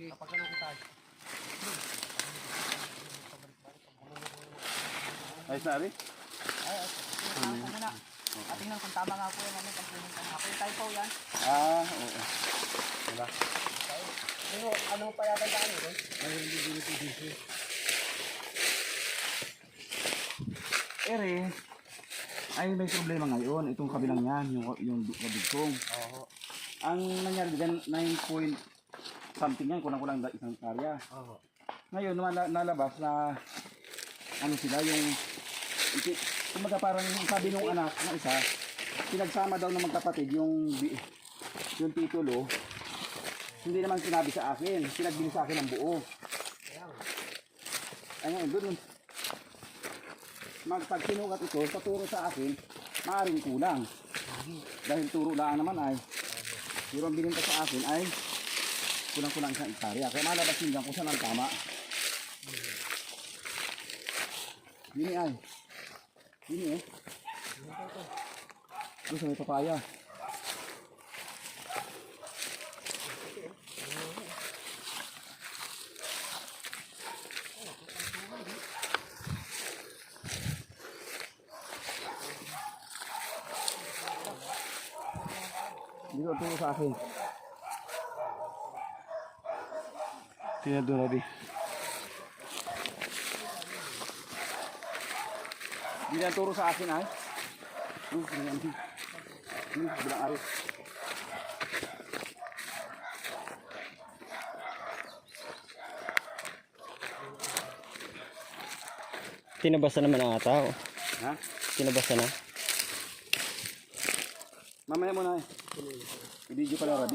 Kapag ano kita. Ay, sorry. Ay, ako muna. At tingnan kung tama nga po yung ano, pagpunin ka nga. Ako yung typo yan. Oo. Wala. Ano pa yata daan yun? Ay, hindi dito dito. Ere, ay may problema ngayon. Itong kabilang yan, yung dugtong. Oo. Ang nangyari dyan, 9 point something yan, kulang-kulang isang karya. Oo. Ngayon, nalabas na ano sila, yung kumaga parang sabi nung anak na isa, pinagsama daw ng magkapatid yung titulo. Hindi naman sinabi sa akin, pinagbili sa akin ang buo. Ayun, doon pag sinukat ito, sa turo sa akin, maaaring kulang. Dahil turo lang naman ay, pero ang bininta sa akin ay kulang-kulang isang hektarya. Kaya malabas din dyan kung saan ang tama. Yun ay. Yun eh. Doon sa may papaya. Dito turo sa akin. Tingnan doon natin. Hindi na turo sa akin ay. Bilang aris. Tinabasa naman ang ata. Ha? Tinabasa na. Mamaya mo na eh. I-video pala, Rabi.